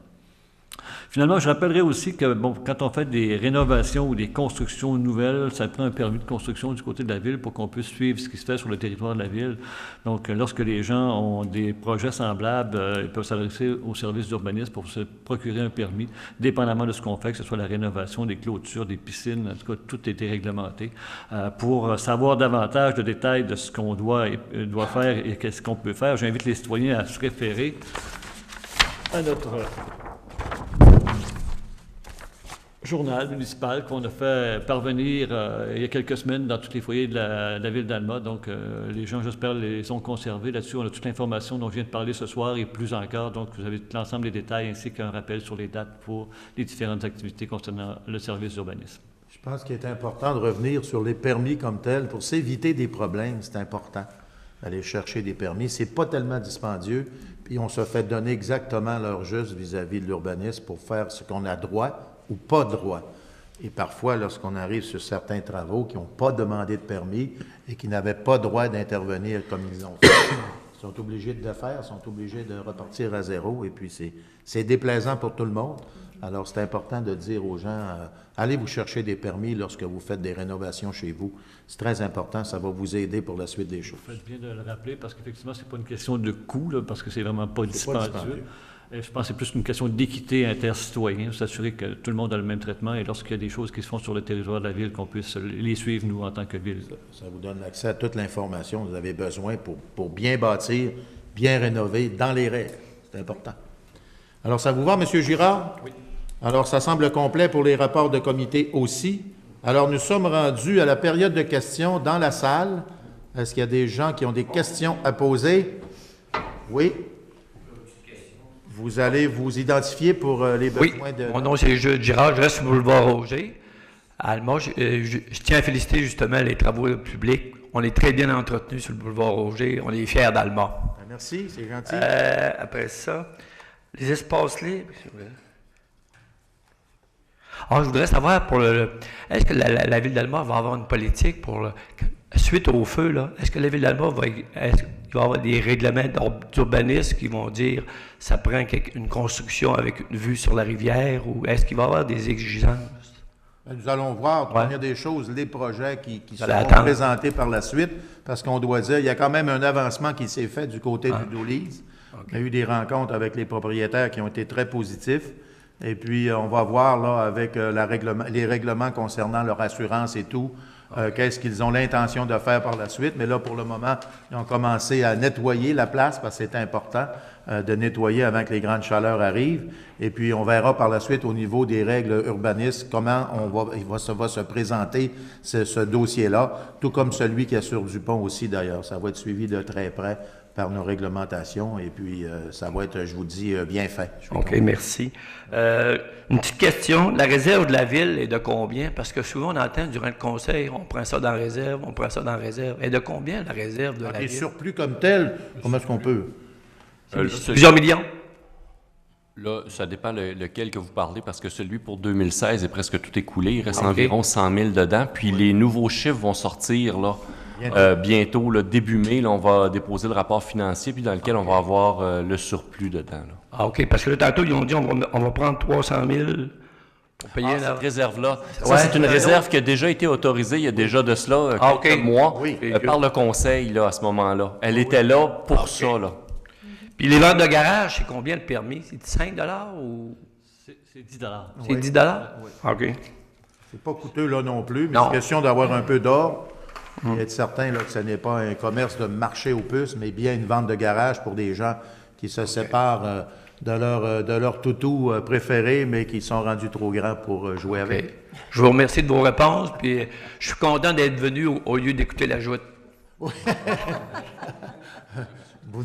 Finalement, je rappellerai aussi que quand on fait des rénovations ou des constructions nouvelles, ça prend un permis de construction du côté de la ville pour qu'on puisse suivre ce qui se fait sur le territoire de la ville. Donc, lorsque les gens ont des projets semblables, ils peuvent s'adresser au service d'urbanisme pour se procurer un permis, dépendamment de ce qu'on fait, que ce soit la rénovation des clôtures, des piscines, en tout cas, tout a été réglementé, pour savoir davantage de détails de ce qu'on doit faire et qu'est-ce qu'on peut faire. J'invite les citoyens à se référer à notre journal municipal qu'on a fait parvenir il y a quelques semaines dans tous les foyers de la ville d'Alma. Donc, les gens, j'espère, les ont conservés. Là-dessus, on a toute l'information dont je viens de parler ce soir et plus encore. Donc, vous avez l'ensemble des détails ainsi qu'un rappel sur les dates pour les différentes activités concernant le service d'urbanisme. Je pense qu'il est important de revenir sur les permis comme tels pour s'éviter des problèmes. C'est important d'aller chercher des permis. C'est pas tellement dispendieux. Puis, on se fait donner exactement l'heure juste vis-à-vis de l'urbanisme pour faire ce qu'on a droit ou pas droit. Et parfois, lorsqu'on arrive sur certains travaux qui n'ont pas demandé de permis et qui n'avaient pas droit d'intervenir comme ils ont fait, ils sont obligés de le faire, sont obligés de repartir à zéro, et puis c'est déplaisant pour tout le monde. Alors, c'est important de dire aux gens, allez vous chercher des permis lorsque vous faites des rénovations chez vous. C'est très important, ça va vous aider pour la suite des choses. Vous faites bien de le rappeler parce qu'effectivement, ce n'est pas une question de coût, là, parce que c'est vraiment pas dispendieux. Et je pense que c'est plus une question d'équité intercitoyenne, s'assurer que tout le monde a le même traitement et lorsqu'il y a des choses qui se font sur le territoire de la ville, qu'on puisse les suivre, nous, en tant que ville. Ça vous donne accès à toute l'information que vous avez besoin pour bien bâtir, bien rénover dans les règles. C'est important. Alors, ça vous va, M. Girard? Oui. Alors, ça semble complet pour les rapports de comité aussi. Alors, nous sommes rendus à la période de questions dans la salle. Est-ce qu'il y a des gens qui ont des questions à poser? Oui. Vous allez vous identifier pour les besoins de... Oui, mon nom c'est Jules Girard, je reste sur le boulevard Roger. À Alma, je tiens à féliciter justement les travaux publics. On est très bien entretenus sur le boulevard Roger. On est fiers d'Alma. Merci, c'est gentil. Après ça, les espaces libres. Ah, je voudrais savoir est-ce que la ville d'Alma va avoir une politique suite au feu, là? Est-ce que la ville d'Alma va avoir des règlements d'urbanisme qui vont dire ça prend une construction avec une vue sur la rivière ou est-ce qu'il va y avoir des exigences? Nous allons voir, première des choses, les projets qui seront présentés par la suite, parce qu'on doit dire, il y a quand même un avancement qui s'est fait du côté du Doulise. Okay. Il y a eu des rencontres avec les propriétaires qui ont été très positifs. Et puis, on va voir là avec les règlements concernant leur assurance et tout, qu'est-ce qu'ils ont l'intention de faire par la suite. Mais là, pour le moment, ils ont commencé à nettoyer la place parce que c'est important de nettoyer avant que les grandes chaleurs arrivent. Et puis, on verra par la suite au niveau des règles urbanistes comment il va se présenter ce dossier-là, tout comme celui qui est sur Dupont aussi d'ailleurs. Ça va être suivi de très près par nos réglementations et puis ça va être, je vous dis, bien fait. OK, merci. Une petite question. La réserve de la ville est de combien? Parce que souvent, on entend durant le conseil, on prend ça dans la réserve, on prend ça dans la réserve. Et de combien la réserve de la ville? Les surplus comme tel, comment est-ce qu'on peut? Plusieurs millions? Là, ça dépend lequel que vous parlez, parce que celui pour 2016 est presque tout écoulé. Il reste environ 100 000 dedans. Puis les nouveaux chiffres vont sortir là. Bientôt, début mai, là, on va déposer le rapport financier, puis dans lequel on va avoir le surplus dedans. Là. Ah, OK, parce que là, tantôt, ils ont dit on va prendre 300 000 pour payer cette réserve-là. Ça, c'est une réserve qui a déjà été autorisée il y a déjà de cela quelques mois par le conseil là, à ce moment-là. Elle était là pour ça. Là. Puis les ventes de garage, c'est combien le permis? C'est 5 ou... C'est 10 C'est 10 Oui. OK. C'est pas coûteux là non plus, mais c'est question d'avoir un peu d'ordre. Et être certain là, que ce n'est pas un commerce de marché aux puces, mais bien une vente de garage pour des gens qui se séparent de leur toutou préféré, mais qui sont rendus trop grands pour jouer avec. Je vous remercie de vos réponses, puis je suis content d'être venu au lieu d'écouter la joute. Vous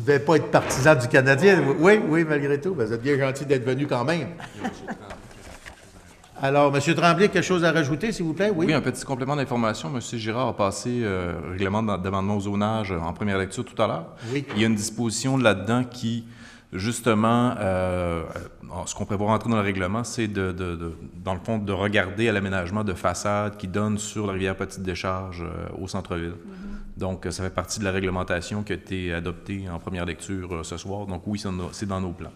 ne devez pas être partisan du Canadien. Oui, malgré tout. Vous êtes bien gentil d'être venu quand même. Alors, M. Tremblay, quelque chose à rajouter, s'il vous plaît? Oui, un petit complément d'information. M. Girard a passé règlement d'amendement au zonage en première lecture tout à l'heure. Oui. Il y a une disposition là-dedans qui, justement, ce qu'on prévoit rentrer dans le règlement, c'est dans le fond, de regarder à l'aménagement de façades qui donnent sur la rivière Petite-Décharge au centre-ville. Donc, ça fait partie de la réglementation qui a été adoptée en première lecture ce soir. Donc, oui, c'est dans nos plans.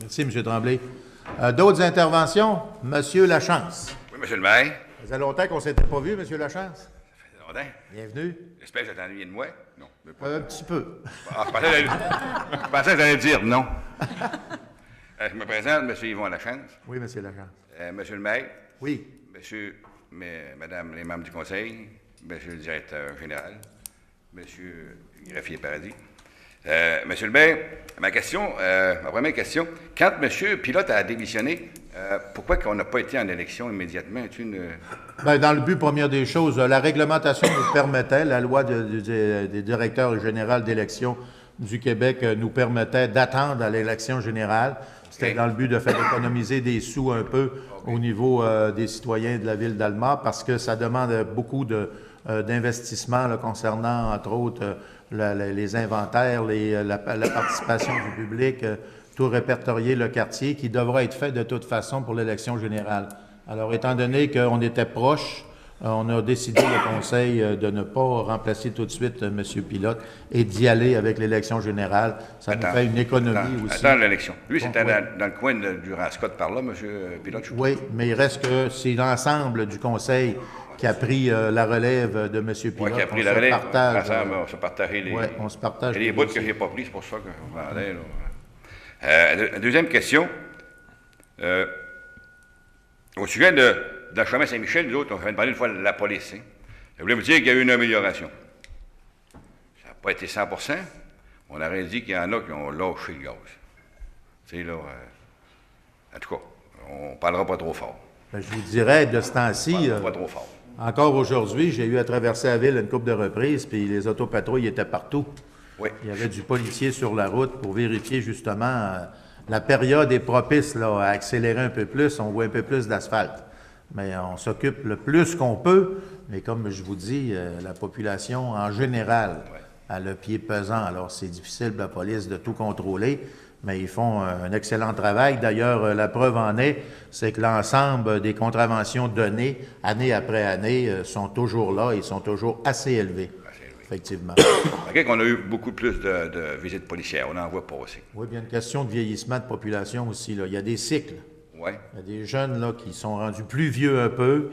Merci, M. Tremblay. D'autres interventions? Monsieur Lachance. Oui, monsieur le maire. Ça faisait longtemps qu'on ne s'était pas vu, monsieur Lachance. Ça fait longtemps. Bienvenue. J'espère que vous êtes ennuyé de moi. Non. Un petit peu. Ah, je pensais que vous alliez dire non. Je me présente, monsieur Yvon Lachance. Oui, monsieur Lachance. Monsieur le maire. Oui. Madame les membres du conseil, monsieur le directeur général, monsieur Greffier Paradis. Monsieur le maire, ma première question, quand M. Pilote a démissionné, pourquoi on n'a pas été en élection immédiatement? Bien, dans le but, première des choses, la réglementation nous permettait, la loi des directeurs généraux d'élection du Québec nous permettait d'attendre à l'élection générale. C'était dans le but de faire économiser des sous un peu au niveau des citoyens de la ville d'Alma, parce que ça demande beaucoup d'investissements concernant, entre autres, les inventaires, la participation du public, tout répertorier le quartier, qui devra être fait de toute façon pour l'élection générale. Alors, étant donné qu'on était proche On a décidé, le Conseil, de ne pas remplacer tout de suite M. Pilote et d'y aller avec l'élection générale. Ça nous fait une économie aussi. Attends l'élection. Lui, c'était Oui. dans le coin de Durand-Scott par là, M. Pilote. je Oui, mais il reste que c'est l'ensemble du Conseil qui a pris la relève de M. Pilote. Oui, qui a pris On la se relève. partage, Ensemble, on se partageait les, ouais, on se partage les les bouts que dossiers. je n'ai pas pris, c'est pour ça que je vendais. Deuxième question. Au sujet de la chemin Saint-Michel, nous autres, on fait parler une fois de la police. Hein. Je voulais vous dire qu'il y a eu une amélioration. Ça n'a pas été 100%. On aurait dit qu'il y en a qui ont lâché le gaz. Tu sais, là, en tout cas, on ne parlera pas trop fort. Ben, je vous dirais, de ce temps-ci, Pas trop fort. encore aujourd'hui, j'ai eu à traverser la ville une couple de reprises, puis les autopatrouilles étaient partout. Oui. Il y avait du policier sur la route pour vérifier justement la période est propice là, à accélérer un peu plus, on voit un peu plus d'asphalte. Mais on s'occupe le plus qu'on peut, mais comme je vous dis, la population en général a le pied pesant. Alors c'est difficile pour la police de tout contrôler, mais ils font un excellent travail. D'ailleurs, la preuve en est, c'est que l'ensemble des contraventions données, année après année, sont toujours là et sont toujours assez élevées. Effectivement. OK, qu'on a eu beaucoup plus de visites policières, on en voit passer. Oui, bien une question de vieillissement de population aussi. Là. Il y a des cycles. Oui. Il y a des jeunes là, qui sont rendus plus vieux un peu,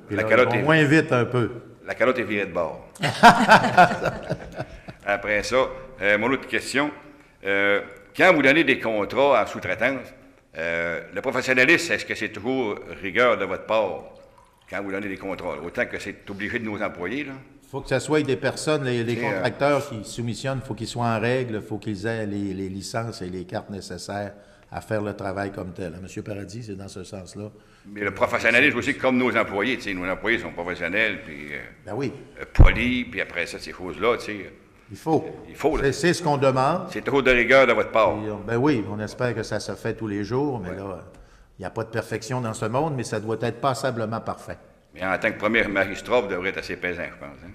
puis La là, calotte ils vont est- moins vite un peu. La calotte est virée de bord. Après ça, mon autre question. Quand vous donnez des contrats en sous-traitance, le professionnalisme, est-ce que c'est toujours rigueur de votre part quand vous donnez des contrats? Autant que c'est obligé de nos employés, là. Il faut que ce soit des personnes, les C'est, contracteurs qui soumissionnent, il faut qu'ils soient en règle, il faut qu'ils aient les licences et les cartes nécessaires à faire le travail comme tel. M. Paradis, c'est dans ce sens-là. Mais le professionnalisme aussi, comme nos employés, tu sais, nos employés sont professionnels, puis Ben oui, polis, puis après ça, ces choses-là, tu sais, il faut. il faut, là. C'est ce qu'on demande. C'est toujours de rigueur de votre part. Et, ben oui, on espère que ça se fait tous les jours, mais là, il n'y a pas de perfection dans ce monde, mais ça doit être passablement parfait. Mais en tant que premier magistrat, vous devrez être assez pesant, je pense. Hein?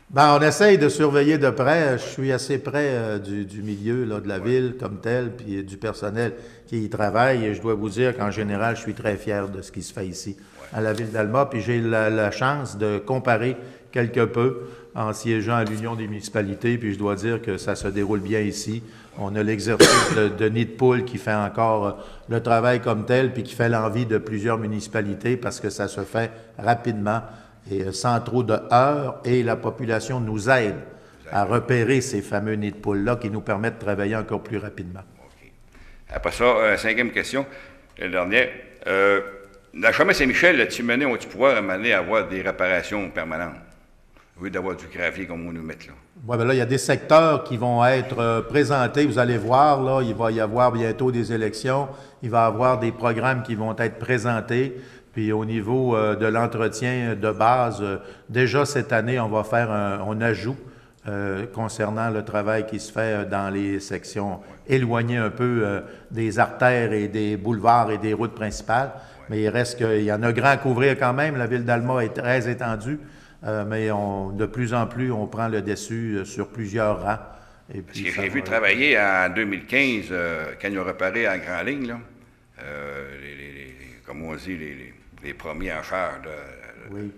Ben, on essaye de surveiller de près. Je suis assez près du milieu là, de la ville comme tel, puis du personnel qui y travaille. Et je dois vous dire qu'en général, je suis très fier de ce qui se fait ici à la ville d'Alma. Puis j'ai la chance de comparer quelque peu en siégeant à l'Union des municipalités. Puis je dois dire que ça se déroule bien ici. On a l'exercice de Nid de Poule qui fait encore le travail comme tel, puis qui fait l'envie de plusieurs municipalités parce que ça se fait rapidement et sans trop de heurts, et la population nous aide à repérer ces fameux nids de poules-là qui nous permettent de travailler encore plus rapidement. OK. Après ça, cinquième question, la dernière. La chemin Saint-Michel, as-tu mené, on-tu pouvoir amener à avoir des réparations permanentes? Au lieu d'avoir du gravier comme on nous met là. Ouais, ben là, il y a des secteurs qui vont être présentés. Vous allez voir, là, il va y avoir bientôt des élections. Il va y avoir des programmes qui vont être présentés. Puis au niveau de l'entretien de base, déjà cette année, on va faire un ajout concernant le travail qui se fait dans les sections éloignées un peu des artères et des boulevards et des routes principales. Mais il reste qu'il y en a grand à couvrir quand même. La ville d'Alma est très étendue, mais de plus en plus, on prend le dessus sur plusieurs rangs. Et Parce puis, que ça j'ai vu va- travailler en 2015, quand ils ont réparé en grand ligne, là, comme on dit, les premiers en charge Oui,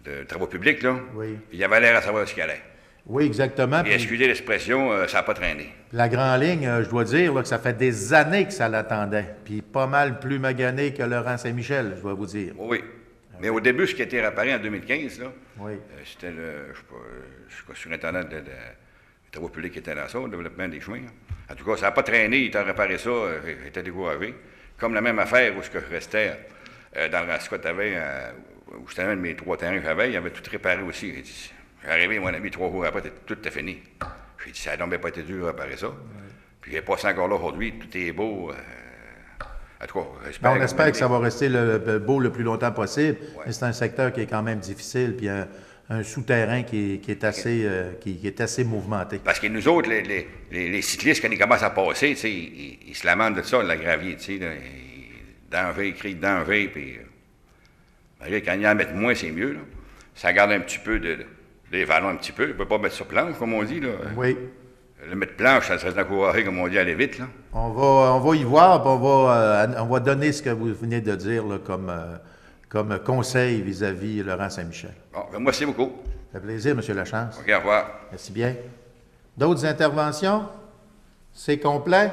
de travaux publics, là. oui. Il avait l'air à savoir ce qu'il allait. Oui, exactement. Et Puis excusez l'expression, ça n'a pas traîné. la Grand Ligne, je dois dire là, que ça fait des années que ça l'attendait. Puis pas mal plus magané que Laurent Saint-Michel, je dois vous dire. Oui. Mais au début, ce qui a été réparé en 2015, là, Oui. c'était je sais pas, surintendant des travaux publics qui était dans ça, le développement des chemins. En tout cas, ça n'a pas traîné, il a réparé ça, il était découravé. Comme la même affaire où ce que je restais dans le Scott avait, où c'était un de mes 3 terrains que j'avais, il avait tout réparé aussi. J'ai dit, j'arrivais, mon ami, 3 jours après, tout était fini. J'ai dit, ça n'a donc pas été dur de réparer ça. Puis j'ai passé encore là aujourd'hui, tout est beau. En tout cas, On espère que ça va rester beau le plus longtemps possible, mais c'est un secteur qui est quand même difficile, puis un souterrain qui est assez mouvementé. Parce que nous autres, les cyclistes, quand ils commencent à passer, tu sais, ils se lamentent de ça, le gravier, tu sais, là, danger, ils crient danger, puis quand ils en mettent moins, c'est mieux, là. Ça garde un petit peu des vallons un petit peu, ils ne peuvent pas mettre sur planche, comme on dit, là. Oui. Le mettre planche, ça serait encouragé, comme on dit, à aller vite, là. On va y voir, puis on va donner ce que vous venez de dire là, comme conseil vis-à-vis Laurent Saint-Michel. Bon, ben, merci beaucoup. Ça fait plaisir, M. Lachance. OK, au revoir. Merci bien. D'autres interventions? C'est complet?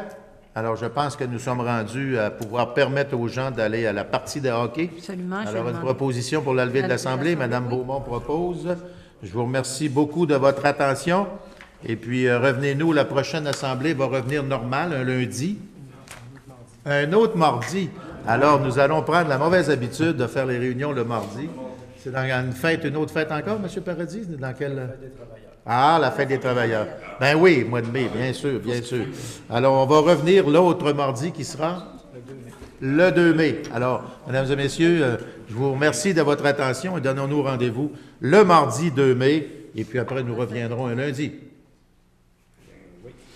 Alors, je pense que nous sommes rendus à pouvoir permettre aux gens d'aller à la partie de hockey. Absolument. Alors, une proposition pour la levée de l'Assemblée. Mme Beaumont propose. Je vous remercie beaucoup de votre attention. Et puis, revenez-nous, la prochaine Assemblée va revenir normale, un lundi. Un autre mardi. Alors, nous allons prendre la mauvaise habitude de faire les réunions le mardi. C'est dans une fête, une autre fête encore, M. Paradis? Dans quelle... Ah, la fête des travailleurs. Ben oui, mois de mai, bien sûr, bien sûr. Alors, on va revenir l'autre mardi qui sera le 2 mai. Alors, mesdames et messieurs, je vous remercie de votre attention et donnons-nous rendez-vous le mardi 2 mai. Et puis après, nous reviendrons un lundi.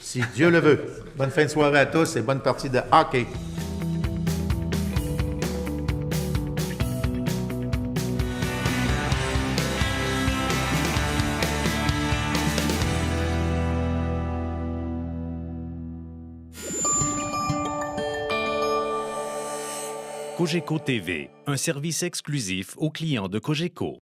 Si Dieu le veut. Bonne fin de soirée à tous et bonne partie de hockey. Cogeco TV, un service exclusif aux clients de Cogeco.